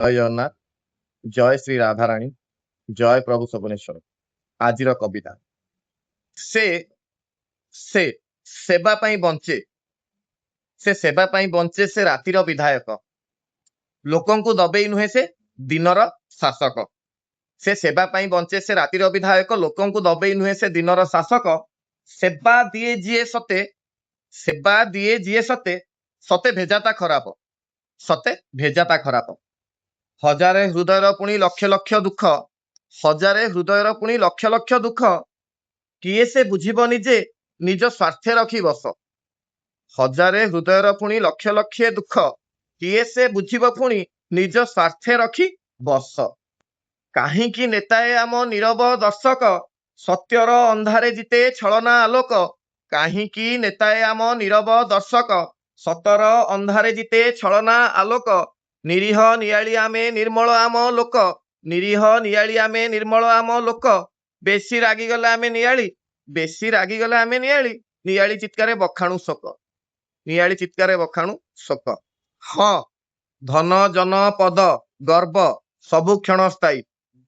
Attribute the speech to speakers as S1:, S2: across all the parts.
S1: ଜୟ ଜଗନ୍ନାଥ, ଜୟ ଶ୍ରୀ ରାଧାରାଣୀ, ଜୟ ପ୍ରଭୁ ସବନେଶ୍ୱର। ଆଜିର କବିତା। ସେ ସେ ସେବା ପାଇଁ ବଞ୍ଚେ, ସେ ସେବା ପାଇଁ ବଞ୍ଚେ, ସେ ରାତିର ବିଧାୟକ। ଲୋକଙ୍କୁ ଦବେଇ ନୁହେଁ, ସେ ଦିନର ଶାସକ। ସେ ସେବା ପାଇଁ ବଞ୍ଚେ, ସେ ରାତିର ବିଧାୟକ। ଲୋକଙ୍କୁ ଦବେଇ ନୁହେଁ, ସେ ଦିନର ଶାସକ। ସେବା ଦିଏ ଯିଏ ସତେ, ସେବା ଦିଏ ଯିଏ ସତେ, ସତେ ଭେଜାତା ଖରାପ, ସତେ ଭେଜାତା ଖରାପ। ହଜାରେ ହୃଦୟର ପୁଣି ଲକ୍ଷ ଲକ୍ଷ ଦୁଃଖ, ହଜାରେ ହୃଦୟର ପୁଣି ଲକ୍ଷ ଲକ୍ଷ ଦୁଃଖ। କିଏ ସେ ବୁଝିବ ନିଜେ, ନିଜ ସ୍ୱାର୍ଥେ ରଖି ବସ। ହଜାରେ ହୃଦୟର ପୁଣି ଲକ୍ଷ ଲକ୍ଷ ଦୁଃଖ, କିଏ ସେ ବୁଝିବ ପୁଣି ନିଜ ସ୍ୱାର୍ଥେ ରଖି ବସ। କାହିଁକି ନେତାଏ ଆମ ନୀରବ ଦର୍ଶକ, ସତ୍ୟର ଅନ୍ଧାରେ ଜିତେ ଛଳନା ଆଲୋକ। କାହିଁକି ନେତାଏ ଆମ ନୀରବ ଦର୍ଶକ, ସତର ଅନ୍ଧାରେ ଜିତେ ଛଳନା ଆଲୋକ। ନିରୀହ ନିଆଳି ଆମେ ନିର୍ମଳ ଆମ ଲୋକ, ନିରୀହ ନିଆଳି ଆମେ ନିର୍ମଳ ଆମ ଲୋକ। ବେଶୀ ରାଗିଗଲେ ଆମେ ନିଆଳି, ବେଶୀ ରାଗିଗଲେ ଆମେ ନିଆଳି, ନିଆଳି ଚିତ୍କାରେ ବଖାଣୁ ଶୋକ, ନିଆଳି ଚିତ୍କାରେ ବଖାଣୁ ଶୋକ। ହଁ, ଧନ ଜନ ପଦ ଗର୍ବ ସବୁ କ୍ଷଣସ୍ଥାୟୀ,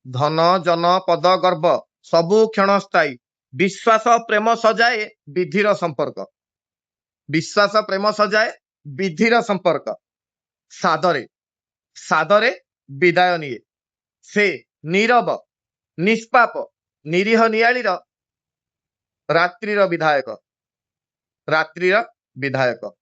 S1: ଧନ ଜନ ପଦ ଗର୍ବ ସବୁ କ୍ଷଣସ୍ଥାୟୀ। ବିଶ୍ୱାସ ପ୍ରେମ ସଜାଏ ବିଧିର ସମ୍ପର୍କ, ବିଶ୍ୱାସ ପ୍ରେମ ସଜାଏ ବିଧିର ସମ୍ପର୍କ। ସାଦରେ ସାଦରେ ବିଦାୟ ନିଏ, ସେ ନୀରବ ନିଷ୍ପାପ ନିରୀହ ନିଆଳିର ରାତ୍ରିର ବିଧାୟକ, ରାତ୍ରିର ବିଧାୟକ।